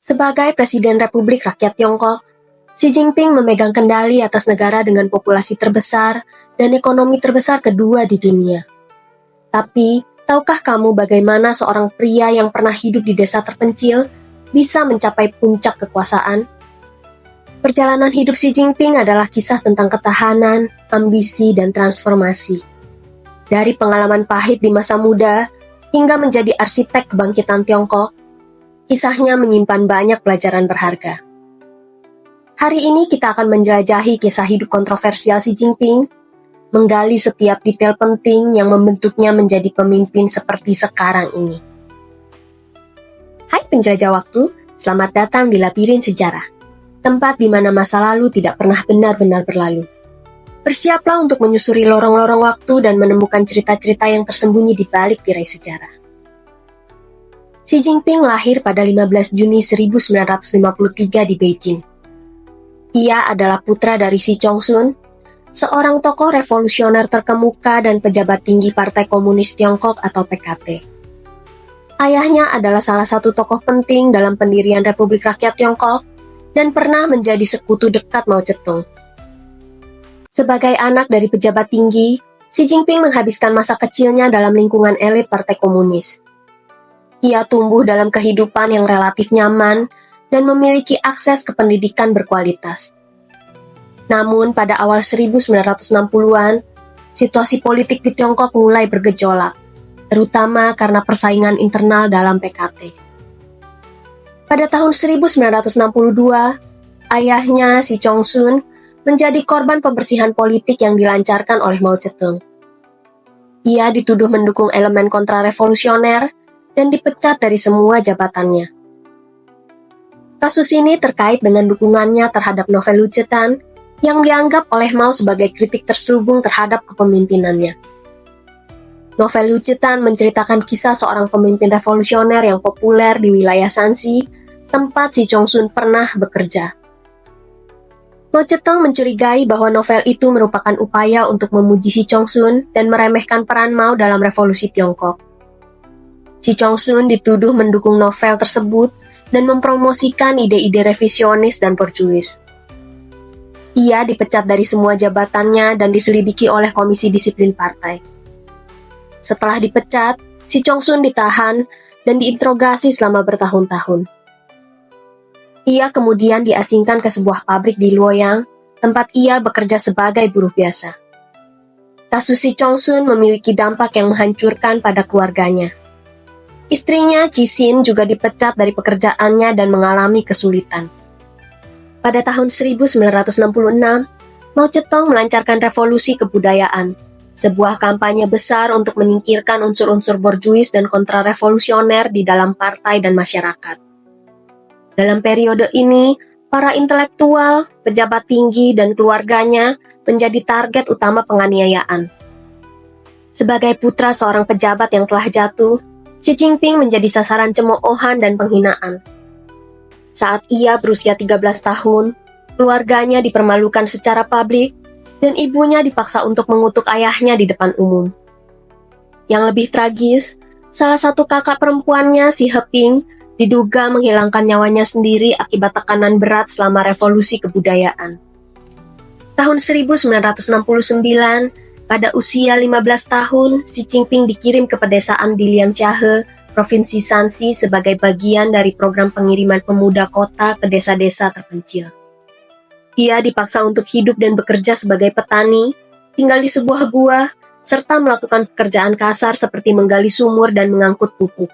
Sebagai Presiden Republik Rakyat Tiongkok, Xi Jinping memegang kendali atas negara dengan populasi terbesar dan ekonomi terbesar kedua di dunia. Tapi, tahukah kamu bagaimana seorang pria yang pernah hidup di desa terpencil bisa mencapai puncak kekuasaan? Perjalanan hidup Xi Jinping adalah kisah tentang ketahanan, ambisi, dan transformasi. Dari pengalaman pahit di masa muda hingga menjadi arsitek kebangkitan Tiongkok, kisahnya menyimpan banyak pelajaran berharga. Hari ini kita akan menjelajahi kisah hidup kontroversial Xi Jinping, menggali setiap detail penting yang membentuknya menjadi pemimpin seperti sekarang ini. Hai penjelajah waktu, selamat datang di Labirin Sejarah, tempat di mana masa lalu tidak pernah benar-benar berlalu. Bersiaplah untuk menyusuri lorong-lorong waktu dan menemukan cerita-cerita yang tersembunyi di balik tirai sejarah. Xi Jinping lahir pada 15 Juni 1953 di Beijing. Ia adalah putra dari Xi Chongsun, seorang tokoh revolusioner terkemuka dan pejabat tinggi Partai Komunis Tiongkok atau PKT. Ayahnya adalah salah satu tokoh penting dalam pendirian Republik Rakyat Tiongkok dan pernah menjadi sekutu dekat Mao Zedong. Sebagai anak dari pejabat tinggi, Xi Jinping menghabiskan masa kecilnya dalam lingkungan elit Partai Komunis. Ia tumbuh dalam kehidupan yang relatif nyaman dan memiliki akses ke pendidikan berkualitas. Namun pada awal 1960-an, situasi politik di Tiongkok mulai bergejolak, terutama karena persaingan internal dalam PKT. Pada tahun 1962, ayahnya Xi Chongsun menjadi korban pembersihan politik yang dilancarkan oleh Mao Zedong. Ia dituduh mendukung elemen kontrarevolusioner dan dipecat dari semua jabatannya. Kasus ini terkait dengan dukungannya terhadap novel Lu Zetian yang dianggap oleh Mao sebagai kritik terselubung terhadap kepemimpinannya. Novel Lu Zetian menceritakan kisah seorang pemimpin revolusioner yang populer di wilayah Shanxi, tempat Xi Chongsun pernah bekerja. Mao Zedong mencurigai bahwa novel itu merupakan upaya untuk memuji Xi Chongsun dan meremehkan peran Mao dalam revolusi Tiongkok. Xi Chongsun dituduh mendukung novel tersebut dan mempromosikan ide-ide revisionis dan borjuis. Ia dipecat dari semua jabatannya dan diselidiki oleh Komisi Disiplin Partai. Setelah dipecat, Xi Chongsun ditahan dan diinterogasi selama bertahun-tahun. Ia kemudian diasingkan ke sebuah pabrik di Luoyang, tempat ia bekerja sebagai buruh biasa. Kasus Xi Chongsun memiliki dampak yang menghancurkan pada keluarganya. Istrinya, Qi Xin, juga dipecat dari pekerjaannya dan mengalami kesulitan. Pada tahun 1966, Mao Zedong melancarkan revolusi kebudayaan, sebuah kampanye besar untuk menyingkirkan unsur-unsur borjuis dan kontrarevolusioner di dalam partai dan masyarakat. Dalam periode ini, para intelektual, pejabat tinggi, dan keluarganya menjadi target utama penganiayaan. Sebagai putra seorang pejabat yang telah jatuh, Xi Jinping menjadi sasaran cemoohan dan penghinaan. Saat ia berusia 13 tahun, keluarganya dipermalukan secara publik dan ibunya dipaksa untuk mengutuk ayahnya di depan umum. Yang lebih tragis, salah satu kakak perempuannya, Xi Heping, diduga menghilangkan nyawanya sendiri akibat tekanan berat selama revolusi kebudayaan. Tahun 1969, pada usia 15 tahun, Xi Jinping dikirim ke pedesaan di Liangjiahe, Provinsi Shanxi sebagai bagian dari program pengiriman pemuda kota ke desa-desa terpencil. Ia dipaksa untuk hidup dan bekerja sebagai petani, tinggal di sebuah gua, serta melakukan pekerjaan kasar seperti menggali sumur dan mengangkut pupuk.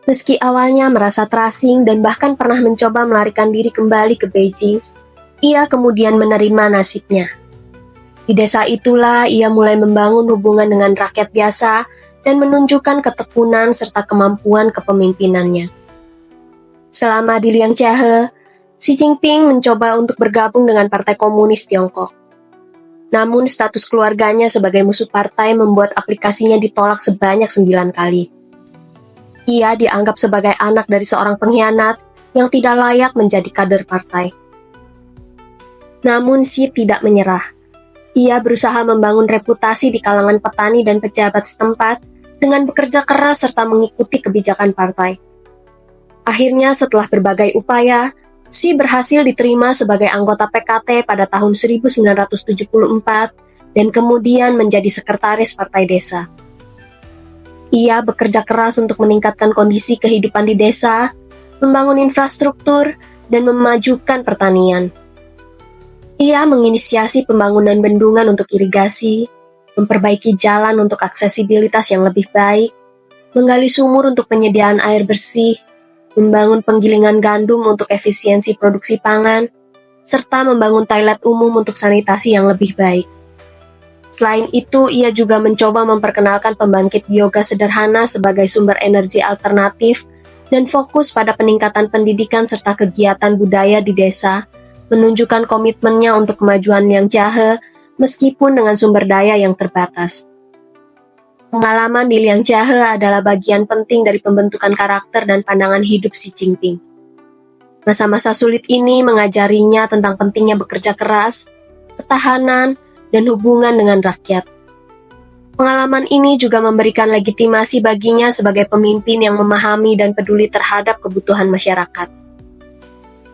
Meski awalnya merasa terasing dan bahkan pernah mencoba melarikan diri kembali ke Beijing, ia kemudian menerima nasibnya. Di desa itulah ia mulai membangun hubungan dengan rakyat biasa dan menunjukkan ketekunan serta kemampuan kepemimpinannya. Selama di Liangjiahe, Xi Jinping mencoba untuk bergabung dengan Partai Komunis Tiongkok. Namun status keluarganya sebagai musuh partai membuat aplikasinya ditolak sebanyak 9 kali. Ia dianggap sebagai anak dari seorang pengkhianat yang tidak layak menjadi kader partai. Namun Xi tidak menyerah. Ia berusaha membangun reputasi di kalangan petani dan pejabat setempat dengan bekerja keras serta mengikuti kebijakan partai. Akhirnya setelah berbagai upaya, Xi berhasil diterima sebagai anggota PKT pada tahun 1974 dan kemudian menjadi sekretaris Partai Desa. Ia bekerja keras untuk meningkatkan kondisi kehidupan di desa, membangun infrastruktur, dan memajukan pertanian. Ia menginisiasi pembangunan bendungan untuk irigasi, memperbaiki jalan untuk aksesibilitas yang lebih baik, menggali sumur untuk penyediaan air bersih, membangun penggilingan gandum untuk efisiensi produksi pangan, serta membangun toilet umum untuk sanitasi yang lebih baik. Selain itu, ia juga mencoba memperkenalkan pembangkit biogas sederhana sebagai sumber energi alternatif dan fokus pada peningkatan pendidikan serta kegiatan budaya di desa, menunjukkan komitmennya untuk kemajuan Liang Jiahe meskipun dengan sumber daya yang terbatas. Pengalaman di Liang Jiahe adalah bagian penting dari pembentukan karakter dan pandangan hidup Xi Jinping. Masa-masa sulit ini mengajarinya tentang pentingnya bekerja keras, ketahanan, dan hubungan dengan rakyat. Pengalaman ini juga memberikan legitimasi baginya sebagai pemimpin yang memahami dan peduli terhadap kebutuhan masyarakat.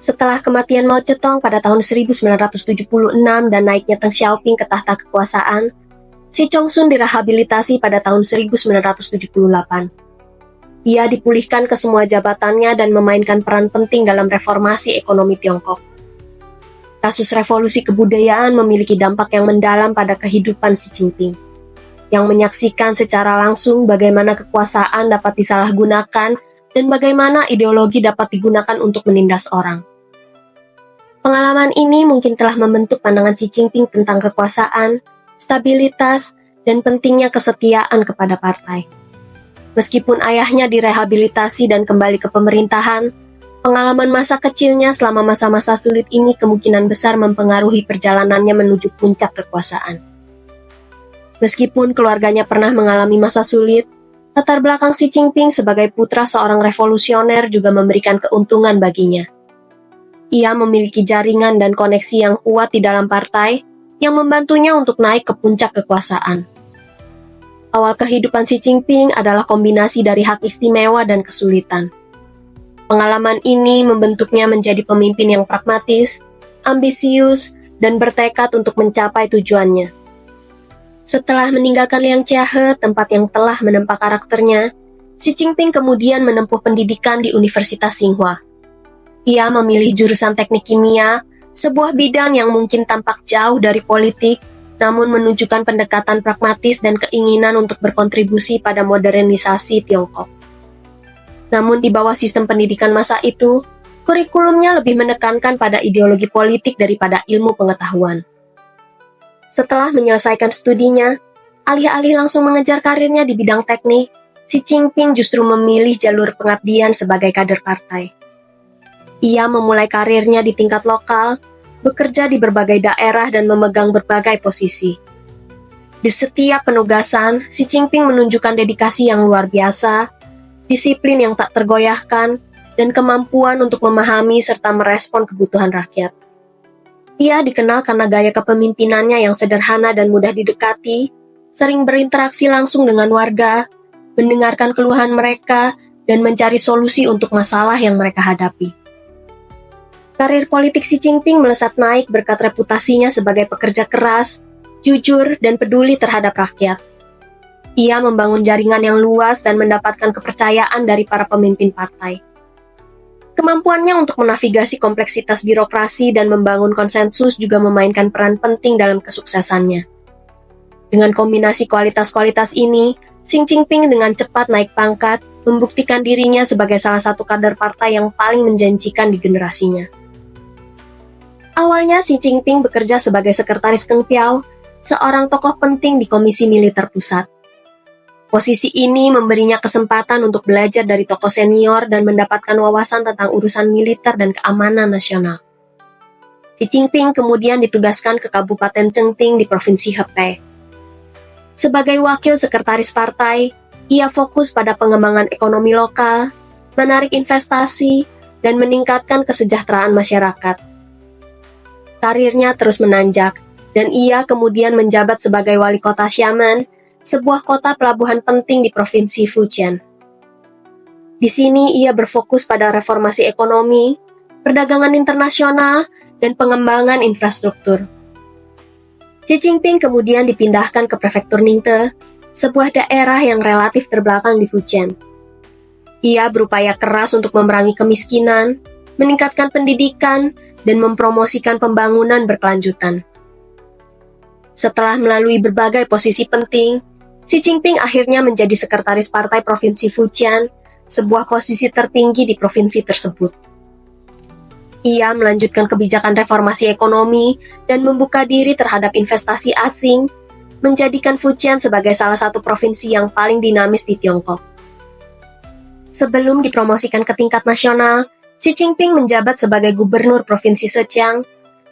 Setelah kematian Mao Zedong pada tahun 1976 dan naiknya Deng Xiaoping ke tahta kekuasaan, Xi Chongsun direhabilitasi pada tahun 1978. Ia dipulihkan ke semua jabatannya dan memainkan peran penting dalam reformasi ekonomi Tiongkok. Kasus revolusi kebudayaan memiliki dampak yang mendalam pada kehidupan Xi Jinping, yang menyaksikan secara langsung bagaimana kekuasaan dapat disalahgunakan dan bagaimana ideologi dapat digunakan untuk menindas orang. Pengalaman ini mungkin telah membentuk pandangan Xi Jinping tentang kekuasaan, stabilitas, dan pentingnya kesetiaan kepada partai. Meskipun ayahnya direhabilitasi dan kembali ke pemerintahan, pengalaman masa kecilnya selama masa-masa sulit ini kemungkinan besar mempengaruhi perjalanannya menuju puncak kekuasaan. Meskipun keluarganya pernah mengalami masa sulit, latar belakang Xi Jinping sebagai putra seorang revolusioner juga memberikan keuntungan baginya. Ia memiliki jaringan dan koneksi yang kuat di dalam partai yang membantunya untuk naik ke puncak kekuasaan. Awal kehidupan Xi Jinping adalah kombinasi dari hak istimewa dan kesulitan. Pengalaman ini membentuknya menjadi pemimpin yang pragmatis, ambisius, dan bertekad untuk mencapai tujuannya. Setelah meninggalkan Liang Jiahe, tempat yang telah menempa karakternya, Xi Jinping kemudian menempuh pendidikan di Universitas Tsinghua. Ia memilih jurusan teknik kimia, sebuah bidang yang mungkin tampak jauh dari politik, namun menunjukkan pendekatan pragmatis dan keinginan untuk berkontribusi pada modernisasi Tiongkok. Namun di bawah sistem pendidikan masa itu, kurikulumnya lebih menekankan pada ideologi politik daripada ilmu pengetahuan. Setelah menyelesaikan studinya, alih-alih langsung mengejar karirnya di bidang teknik, Xi Jinping justru memilih jalur pengabdian sebagai kader partai. Ia memulai karirnya di tingkat lokal, bekerja di berbagai daerah dan memegang berbagai posisi. Di setiap penugasan, Xi Jinping menunjukkan dedikasi yang luar biasa, disiplin yang tak tergoyahkan, dan kemampuan untuk memahami serta merespon kebutuhan rakyat. Ia dikenal karena gaya kepemimpinannya yang sederhana dan mudah didekati, sering berinteraksi langsung dengan warga, mendengarkan keluhan mereka, dan mencari solusi untuk masalah yang mereka hadapi. Karir politik Xi Jinping melesat naik berkat reputasinya sebagai pekerja keras, jujur, dan peduli terhadap rakyat. Ia membangun jaringan yang luas dan mendapatkan kepercayaan dari para pemimpin partai. Kemampuannya untuk menavigasi kompleksitas birokrasi dan membangun konsensus juga memainkan peran penting dalam kesuksesannya. Dengan kombinasi kualitas-kualitas ini, Xi Jinping dengan cepat naik pangkat, membuktikan dirinya sebagai salah satu kader partai yang paling menjanjikan di generasinya. Awalnya Xi Jinping bekerja sebagai sekretaris Geng Piao, seorang tokoh penting di Komisi Militer Pusat. Posisi ini memberinya kesempatan untuk belajar dari tokoh senior dan mendapatkan wawasan tentang urusan militer dan keamanan nasional. Xi Jinping kemudian ditugaskan ke Kabupaten Chengting di Provinsi Hebei. Sebagai wakil sekretaris partai, ia fokus pada pengembangan ekonomi lokal, menarik investasi, dan meningkatkan kesejahteraan masyarakat. Karirnya terus menanjak, dan ia kemudian menjabat sebagai wali kota Xiamen, sebuah kota pelabuhan penting di Provinsi Fujian. Di sini ia berfokus pada reformasi ekonomi, perdagangan internasional, dan pengembangan infrastruktur. Xi Jinping kemudian dipindahkan ke prefektur Ningde, sebuah daerah yang relatif terbelakang di Fujian. Ia berupaya keras untuk memerangi kemiskinan, meningkatkan pendidikan, dan mempromosikan pembangunan berkelanjutan. Setelah melalui berbagai posisi penting, Xi Jinping akhirnya menjadi sekretaris Partai Provinsi Fujian, sebuah posisi tertinggi di provinsi tersebut. Ia melanjutkan kebijakan reformasi ekonomi dan membuka diri terhadap investasi asing, menjadikan Fujian sebagai salah satu provinsi yang paling dinamis di Tiongkok. Sebelum dipromosikan ke tingkat nasional, Xi Jinping menjabat sebagai gubernur Provinsi Zhejiang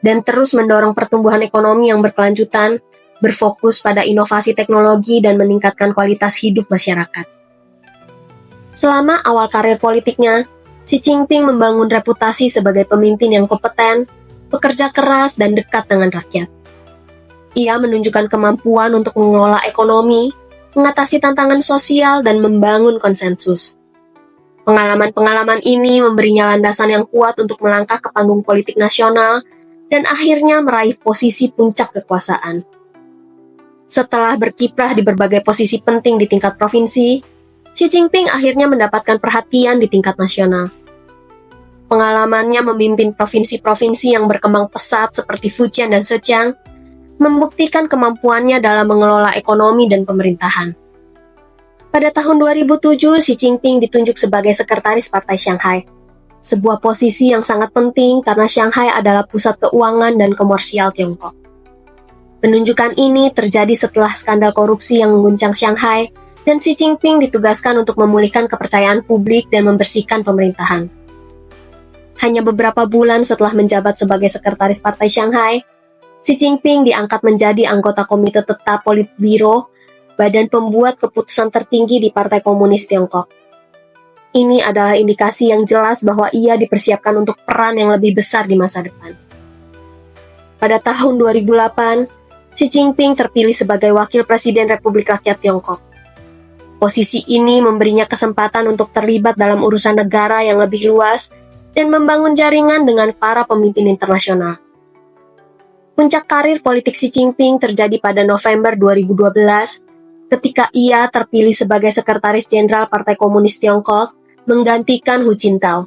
dan terus mendorong pertumbuhan ekonomi yang berkelanjutan, berfokus pada inovasi teknologi dan meningkatkan kualitas hidup masyarakat. Selama awal karir politiknya, Xi Jinping membangun reputasi sebagai pemimpin yang kompeten, bekerja keras, dan dekat dengan rakyat. Ia menunjukkan kemampuan untuk mengelola ekonomi, mengatasi tantangan sosial, dan membangun konsensus. Pengalaman-pengalaman ini memberinya landasan yang kuat untuk melangkah ke panggung politik nasional dan akhirnya meraih posisi puncak kekuasaan. Setelah berkiprah di berbagai posisi penting di tingkat provinsi, Xi Jinping akhirnya mendapatkan perhatian di tingkat nasional. Pengalamannya memimpin provinsi-provinsi yang berkembang pesat seperti Fujian dan Zhejiang membuktikan kemampuannya dalam mengelola ekonomi dan pemerintahan. Pada tahun 2007, Xi Jinping ditunjuk sebagai sekretaris Partai Shanghai, sebuah posisi yang sangat penting karena Shanghai adalah pusat keuangan dan komersial Tiongkok. Penunjukan ini terjadi setelah skandal korupsi yang mengguncang Shanghai dan Xi Jinping ditugaskan untuk memulihkan kepercayaan publik dan membersihkan pemerintahan. Hanya beberapa bulan setelah menjabat sebagai sekretaris Partai Shanghai, Xi Jinping diangkat menjadi anggota Komite Tetap Politbiro, badan pembuat keputusan tertinggi di Partai Komunis Tiongkok. Ini adalah indikasi yang jelas bahwa ia dipersiapkan untuk peran yang lebih besar di masa depan. Pada tahun 2008, Xi Jinping terpilih sebagai Wakil Presiden Republik Rakyat Tiongkok. Posisi ini memberinya kesempatan untuk terlibat dalam urusan negara yang lebih luas dan membangun jaringan dengan para pemimpin internasional. Puncak karir politik Xi Jinping terjadi pada November 2012 ketika ia terpilih sebagai Sekretaris Jenderal Partai Komunis Tiongkok menggantikan Hu Jintao.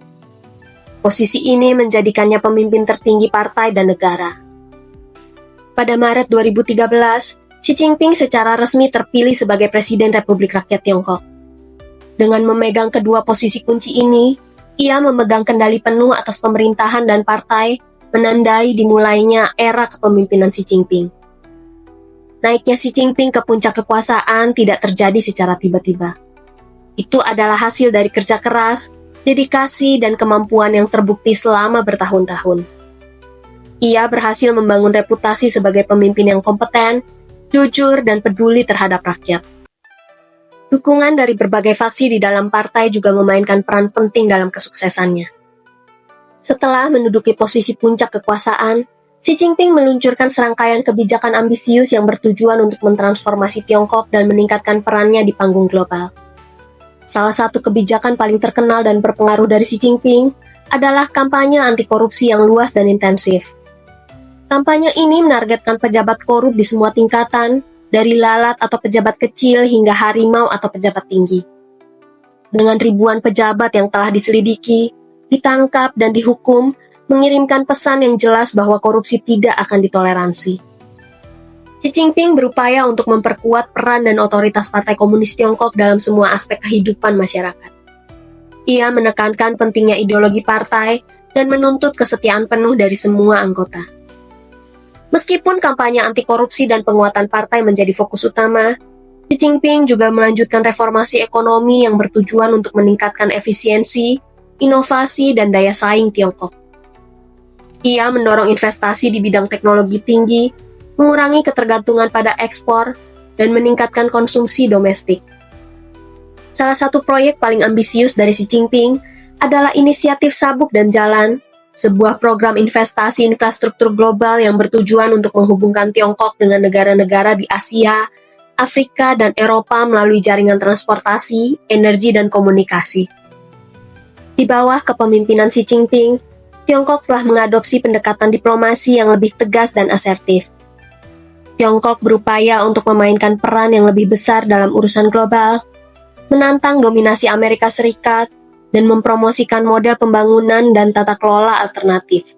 Posisi ini menjadikannya pemimpin tertinggi partai dan negara. Pada Maret 2013, Xi Jinping secara resmi terpilih sebagai Presiden Republik Rakyat Tiongkok. Dengan memegang kedua posisi kunci ini, ia memegang kendali penuh atas pemerintahan dan partai, menandai dimulainya era kepemimpinan Xi Jinping. Naiknya Xi Jinping ke puncak kekuasaan tidak terjadi secara tiba-tiba. Itu adalah hasil dari kerja keras, dedikasi, dan kemampuan yang terbukti selama bertahun-tahun. Ia berhasil membangun reputasi sebagai pemimpin yang kompeten, jujur, dan peduli terhadap rakyat. Dukungan dari berbagai faksi di dalam partai juga memainkan peran penting dalam kesuksesannya. Setelah menduduki posisi puncak kekuasaan, Xi Jinping meluncurkan serangkaian kebijakan ambisius yang bertujuan untuk mentransformasi Tiongkok dan meningkatkan perannya di panggung global. Salah satu kebijakan paling terkenal dan berpengaruh dari Xi Jinping adalah kampanye anti korupsi yang luas dan intensif. Kampanye ini menargetkan pejabat korup di semua tingkatan, dari lalat atau pejabat kecil hingga harimau atau pejabat tinggi. Dengan ribuan pejabat yang telah diselidiki, ditangkap, dan dihukum, mengirimkan pesan yang jelas bahwa korupsi tidak akan ditoleransi. Xi Jinping berupaya untuk memperkuat peran dan otoritas Partai Komunis Tiongkok dalam semua aspek kehidupan masyarakat. Ia menekankan pentingnya ideologi partai dan menuntut kesetiaan penuh dari semua anggota. Meskipun kampanye anti korupsi dan penguatan partai menjadi fokus utama, Xi Jinping juga melanjutkan reformasi ekonomi yang bertujuan untuk meningkatkan efisiensi, inovasi, dan daya saing Tiongkok. Ia mendorong investasi di bidang teknologi tinggi, mengurangi ketergantungan pada ekspor, dan meningkatkan konsumsi domestik. Salah satu proyek paling ambisius dari Xi Jinping adalah inisiatif Sabuk dan Jalan, sebuah program investasi infrastruktur global yang bertujuan untuk menghubungkan Tiongkok dengan negara-negara di Asia, Afrika, dan Eropa melalui jaringan transportasi, energi, dan komunikasi. Di bawah kepemimpinan Xi Jinping, Tiongkok telah mengadopsi pendekatan diplomasi yang lebih tegas dan asertif. Tiongkok berupaya untuk memainkan peran yang lebih besar dalam urusan global, menantang dominasi Amerika Serikat, dan mempromosikan model pembangunan dan tata kelola alternatif.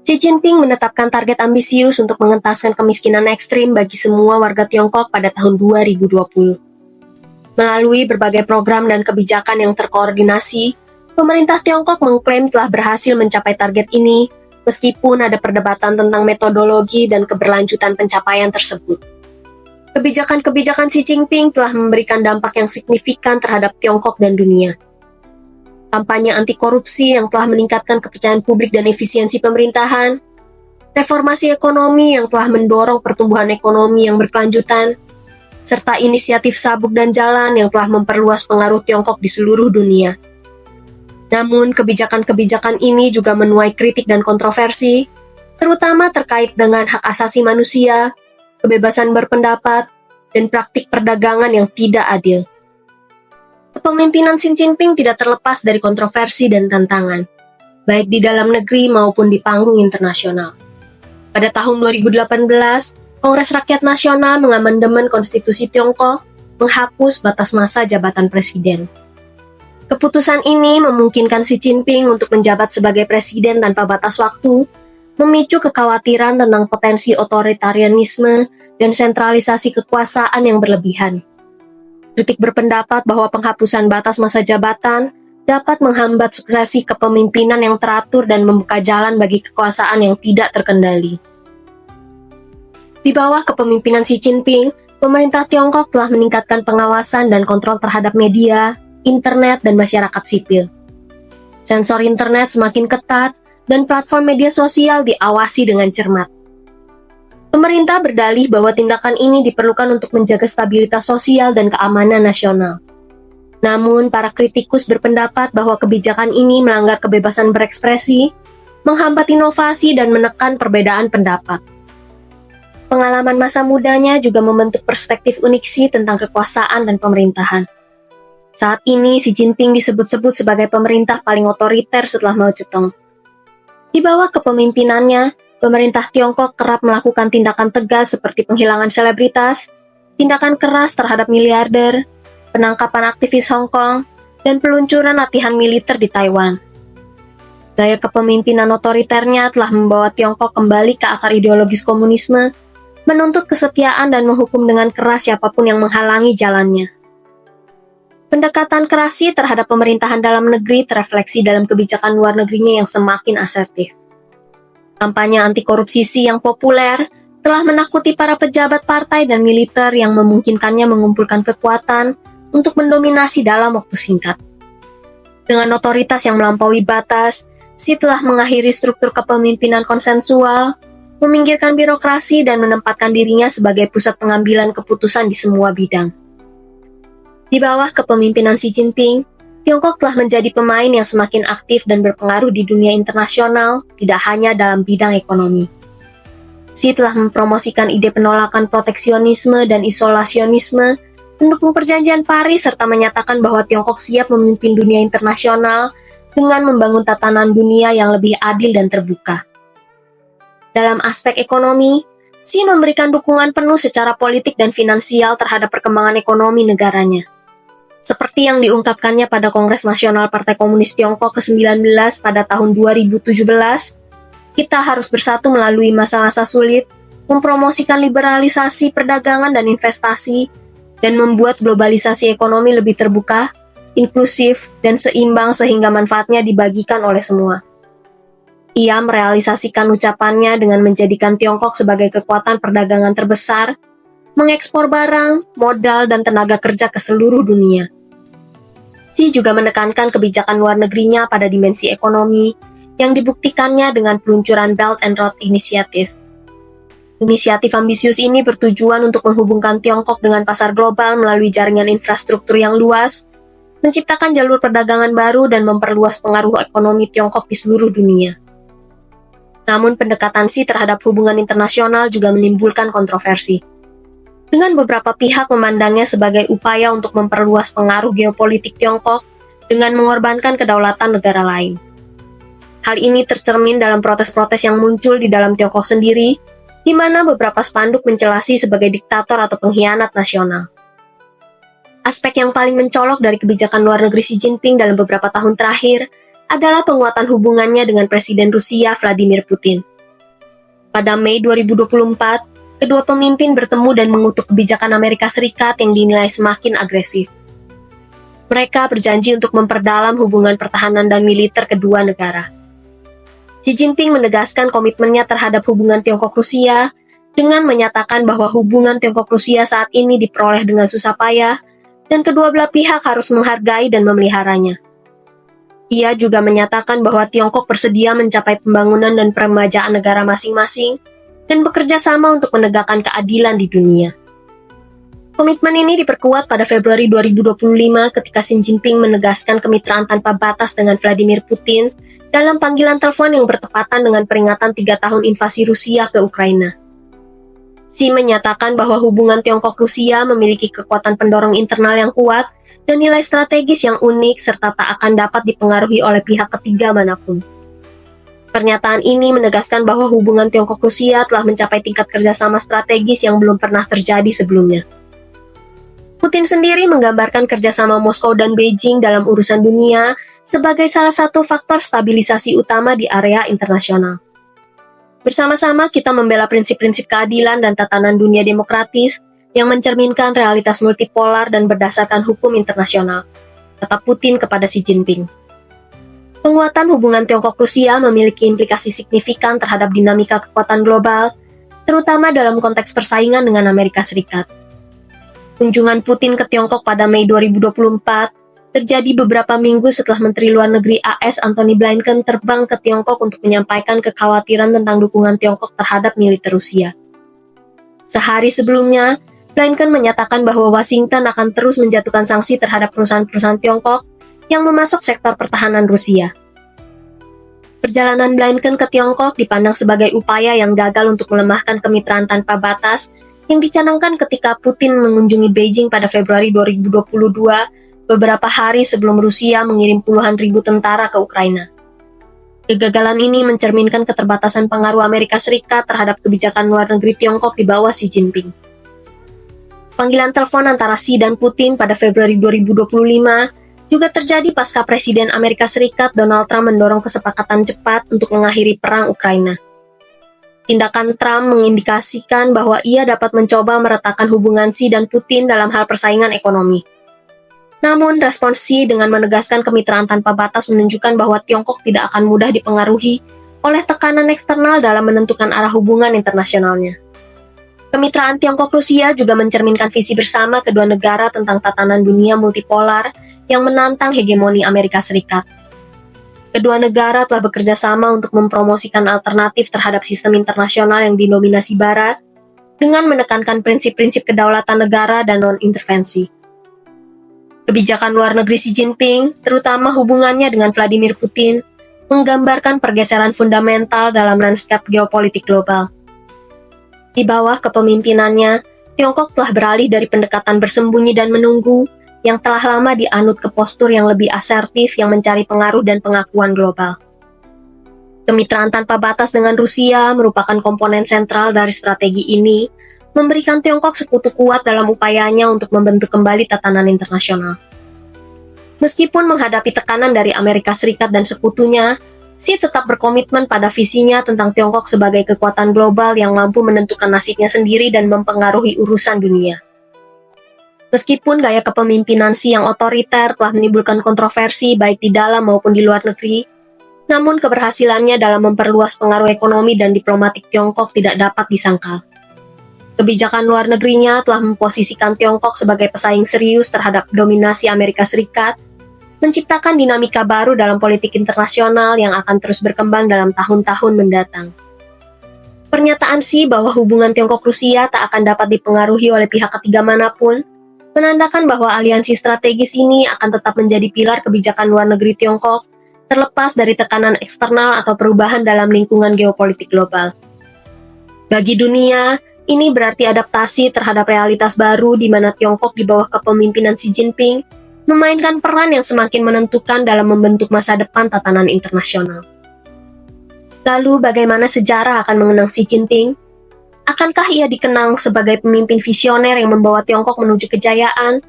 Xi Jinping menetapkan target ambisius untuk mengentaskan kemiskinan ekstrim bagi semua warga Tiongkok pada tahun 2020. Melalui berbagai program dan kebijakan yang terkoordinasi, pemerintah Tiongkok mengklaim telah berhasil mencapai target ini, meskipun ada perdebatan tentang metodologi dan keberlanjutan pencapaian tersebut. Kebijakan-kebijakan Xi Jinping telah memberikan dampak yang signifikan terhadap Tiongkok dan dunia. Kampanye anti korupsi yang telah meningkatkan kepercayaan publik dan efisiensi pemerintahan, reformasi ekonomi yang telah mendorong pertumbuhan ekonomi yang berkelanjutan, serta inisiatif sabuk dan jalan yang telah memperluas pengaruh Tiongkok di seluruh dunia. Namun, kebijakan-kebijakan ini juga menuai kritik dan kontroversi, terutama terkait dengan hak asasi manusia, kebebasan berpendapat, dan praktik perdagangan yang tidak adil. Kepemimpinan Xi Jinping tidak terlepas dari kontroversi dan tantangan, baik di dalam negeri maupun di panggung internasional. Pada tahun 2018, Kongres Rakyat Nasional mengamandemen Konstitusi Tiongkok menghapus batas masa jabatan presiden. Keputusan ini memungkinkan Xi Jinping untuk menjabat sebagai presiden tanpa batas waktu, memicu kekhawatiran tentang potensi otoritarianisme dan sentralisasi kekuasaan yang berlebihan. Kritik berpendapat bahwa penghapusan batas masa jabatan dapat menghambat suksesi kepemimpinan yang teratur dan membuka jalan bagi kekuasaan yang tidak terkendali. Di bawah kepemimpinan Xi Jinping, pemerintah Tiongkok telah meningkatkan pengawasan dan kontrol terhadap media, internet, dan masyarakat sipil. Sensor internet semakin ketat dan platform media sosial diawasi dengan cermat. Pemerintah berdalih bahwa tindakan ini diperlukan untuk menjaga stabilitas sosial dan keamanan nasional. Namun, para kritikus berpendapat bahwa kebijakan ini melanggar kebebasan berekspresi, menghambat inovasi, dan menekan perbedaan pendapat. Pengalaman masa mudanya juga membentuk perspektif unik Xi tentang kekuasaan dan pemerintahan. Saat ini, Xi Jinping disebut-sebut sebagai pemerintah paling otoriter setelah Mao Zedong. Di bawah kepemimpinannya, pemerintah Tiongkok kerap melakukan tindakan tegas seperti penghilangan selebritas, tindakan keras terhadap miliarder, penangkapan aktivis Hong Kong, dan peluncuran latihan militer di Taiwan. Gaya kepemimpinan otoriternya telah membawa Tiongkok kembali ke akar ideologis komunisme, menuntut kesetiaan dan menghukum dengan keras siapapun yang menghalangi jalannya. Pendekatan keras Xi terhadap pemerintahan dalam negeri terefleksi dalam kebijakan luar negerinya yang semakin asertif. Kampanye anti korupsi Xi yang populer telah menakuti para pejabat partai dan militer yang memungkinkannya mengumpulkan kekuatan untuk mendominasi dalam waktu singkat. Dengan otoritas yang melampaui batas, Xi telah mengakhiri struktur kepemimpinan konsensual, meminggirkan birokrasi dan menempatkan dirinya sebagai pusat pengambilan keputusan di semua bidang. Di bawah kepemimpinan Xi Jinping, Tiongkok telah menjadi pemain yang semakin aktif dan berpengaruh di dunia internasional, tidak hanya dalam bidang ekonomi. Xi telah mempromosikan ide penolakan proteksionisme dan isolasionisme, mendukung perjanjian Paris, serta menyatakan bahwa Tiongkok siap memimpin dunia internasional dengan membangun tatanan dunia yang lebih adil dan terbuka. Dalam aspek ekonomi, Xi memberikan dukungan penuh secara politik dan finansial terhadap perkembangan ekonomi negaranya. Seperti yang diungkapkannya pada Kongres Nasional Partai Komunis Tiongkok ke-19 pada tahun 2017, kita harus bersatu melalui masa-masa sulit, mempromosikan liberalisasi perdagangan dan investasi, dan membuat globalisasi ekonomi lebih terbuka, inklusif, dan seimbang sehingga manfaatnya dibagikan oleh semua. Ia merealisasikan ucapannya dengan menjadikan Tiongkok sebagai kekuatan perdagangan terbesar, mengekspor barang, modal, dan tenaga kerja ke seluruh dunia. Xi juga menekankan kebijakan luar negerinya pada dimensi ekonomi yang dibuktikannya dengan peluncuran Belt and Road Initiative. Inisiatif ambisius ini bertujuan untuk menghubungkan Tiongkok dengan pasar global melalui jaringan infrastruktur yang luas, menciptakan jalur perdagangan baru, dan memperluas pengaruh ekonomi Tiongkok di seluruh dunia. Namun pendekatan Xi terhadap hubungan internasional juga menimbulkan kontroversi. Dengan beberapa pihak memandangnya sebagai upaya untuk memperluas pengaruh geopolitik Tiongkok dengan mengorbankan kedaulatan negara lain. Hal ini tercermin dalam protes-protes yang muncul di dalam Tiongkok sendiri, di mana beberapa spanduk mencela Xi sebagai diktator atau pengkhianat nasional. Aspek yang paling mencolok dari kebijakan luar negeri Xi Jinping dalam beberapa tahun terakhir adalah penguatan hubungannya dengan Presiden Rusia Vladimir Putin. Pada Mei 2024, kedua pemimpin bertemu dan mengutuk kebijakan Amerika Serikat yang dinilai semakin agresif. Mereka berjanji untuk memperdalam hubungan pertahanan dan militer kedua negara. Xi Jinping menegaskan komitmennya terhadap hubungan Tiongkok-Rusia dengan menyatakan bahwa hubungan Tiongkok-Rusia saat ini diperoleh dengan susah payah dan kedua belah pihak harus menghargai dan memeliharanya. Ia juga menyatakan bahwa Tiongkok bersedia mencapai pembangunan dan peremajaan negara masing-masing dan bekerja sama untuk menegakkan keadilan di dunia. Komitmen ini diperkuat pada Februari 2025 ketika Xi Jinping menegaskan kemitraan tanpa batas dengan Vladimir Putin dalam panggilan telepon yang bertepatan dengan peringatan 3 tahun invasi Rusia ke Ukraina. Xi menyatakan bahwa hubungan Tiongkok-Rusia memiliki kekuatan pendorong internal yang kuat dan nilai strategis yang unik serta tak akan dapat dipengaruhi oleh pihak ketiga manapun. Pernyataan ini menegaskan bahwa hubungan Tiongkok-Rusia telah mencapai tingkat kerjasama strategis yang belum pernah terjadi sebelumnya. Putin sendiri menggambarkan kerjasama Moskow dan Beijing dalam urusan dunia sebagai salah satu faktor stabilisasi utama di area internasional. Bersama-sama kita membela prinsip-prinsip keadilan dan tatanan dunia demokratis yang mencerminkan realitas multipolar dan berdasarkan hukum internasional, kata Putin kepada Xi Jinping. Penguatan hubungan Tiongkok-Rusia memiliki implikasi signifikan terhadap dinamika kekuatan global, terutama dalam konteks persaingan dengan Amerika Serikat. Kunjungan Putin ke Tiongkok pada Mei 2024 terjadi beberapa minggu setelah Menteri Luar Negeri AS Antony Blinken terbang ke Tiongkok untuk menyampaikan kekhawatiran tentang dukungan Tiongkok terhadap militer Rusia. Sehari sebelumnya, Blinken menyatakan bahwa Washington akan terus menjatuhkan sanksi terhadap perusahaan-perusahaan Tiongkok yang memasok sektor pertahanan Rusia. Perjalanan Blinken ke Tiongkok dipandang sebagai upaya yang gagal untuk melemahkan kemitraan tanpa batas yang dicanangkan ketika Putin mengunjungi Beijing pada Februari 2022 beberapa hari sebelum Rusia mengirim puluhan ribu tentara ke Ukraina. Kegagalan ini mencerminkan keterbatasan pengaruh Amerika Serikat terhadap kebijakan luar negeri Tiongkok di bawah Xi Jinping. Panggilan telepon antara Xi dan Putin pada Februari 2025 juga terjadi pasca Presiden Amerika Serikat Donald Trump mendorong kesepakatan cepat untuk mengakhiri perang Ukraina. Tindakan Trump mengindikasikan bahwa ia dapat mencoba meretakkan hubungan Xi dan Putin dalam hal persaingan ekonomi. Namun, respons Xi dengan menegaskan kemitraan tanpa batas menunjukkan bahwa Tiongkok tidak akan mudah dipengaruhi oleh tekanan eksternal dalam menentukan arah hubungan internasionalnya. Kemitraan Tiongkok-Rusia juga mencerminkan visi bersama kedua negara tentang tatanan dunia multipolar yang menantang hegemoni Amerika Serikat. Kedua negara telah bekerja sama untuk mempromosikan alternatif terhadap sistem internasional yang didominasi Barat dengan menekankan prinsip-prinsip kedaulatan negara dan non-intervensi. Kebijakan luar negeri Xi Jinping, terutama hubungannya dengan Vladimir Putin, menggambarkan pergeseran fundamental dalam lanskap geopolitik global. Di bawah kepemimpinannya, Tiongkok telah beralih dari pendekatan bersembunyi dan menunggu yang telah lama dianut ke postur yang lebih asertif yang mencari pengaruh dan pengakuan global. Kemitraan tanpa batas dengan Rusia merupakan komponen sentral dari strategi ini, memberikan Tiongkok sekutu kuat dalam upayanya untuk membentuk kembali tatanan internasional. Meskipun menghadapi tekanan dari Amerika Serikat dan sekutunya, Xi tetap berkomitmen pada visinya tentang Tiongkok sebagai kekuatan global yang mampu menentukan nasibnya sendiri dan mempengaruhi urusan dunia. Meskipun gaya kepemimpinan Xi yang otoriter telah menimbulkan kontroversi baik di dalam maupun di luar negeri, namun keberhasilannya dalam memperluas pengaruh ekonomi dan diplomatik Tiongkok tidak dapat disangkal. Kebijakan luar negerinya telah memposisikan Tiongkok sebagai pesaing serius terhadap dominasi Amerika Serikat, menciptakan dinamika baru dalam politik internasional yang akan terus berkembang dalam tahun-tahun mendatang. Pernyataan Xi bahwa hubungan Tiongkok-Rusia tak akan dapat dipengaruhi oleh pihak ketiga manapun, menandakan bahwa aliansi strategis ini akan tetap menjadi pilar kebijakan luar negeri Tiongkok, terlepas dari tekanan eksternal atau perubahan dalam lingkungan geopolitik global. Bagi dunia, ini berarti adaptasi terhadap realitas baru di mana Tiongkok di bawah kepemimpinan Xi Jinping memainkan peran yang semakin menentukan dalam membentuk masa depan tatanan internasional. Lalu bagaimana sejarah akan mengenang Xi Jinping? Akankah ia dikenang sebagai pemimpin visioner yang membawa Tiongkok menuju kejayaan,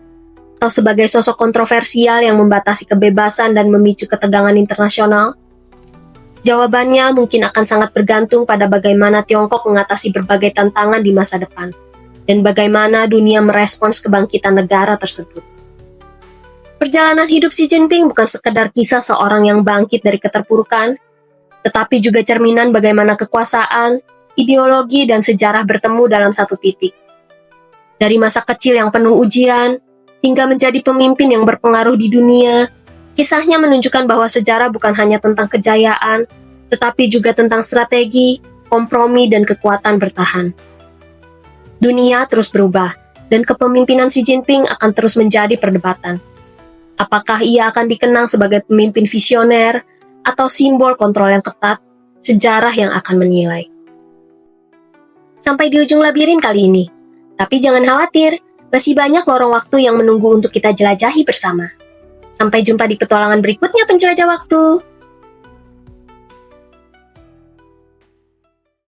atau sebagai sosok kontroversial yang membatasi kebebasan dan memicu ketegangan internasional? Jawabannya mungkin akan sangat bergantung pada bagaimana Tiongkok mengatasi berbagai tantangan di masa depan, dan bagaimana dunia merespons kebangkitan negara tersebut. Perjalanan hidup Xi Jinping bukan sekedar kisah seorang yang bangkit dari keterpurukan, tetapi juga cerminan bagaimana kekuasaan, ideologi, dan sejarah bertemu dalam satu titik. Dari masa kecil yang penuh ujian, hingga menjadi pemimpin yang berpengaruh di dunia, kisahnya menunjukkan bahwa sejarah bukan hanya tentang kejayaan, tetapi juga tentang strategi, kompromi, dan kekuatan bertahan. Dunia terus berubah, dan kepemimpinan Xi Jinping akan terus menjadi perdebatan. Apakah ia akan dikenang sebagai pemimpin visioner, atau simbol kontrol yang ketat, sejarah yang akan menilai. Sampai di ujung labirin kali ini. Tapi jangan khawatir, masih banyak lorong waktu yang menunggu untuk kita jelajahi bersama. Sampai jumpa di petualangan berikutnya penjelajah waktu.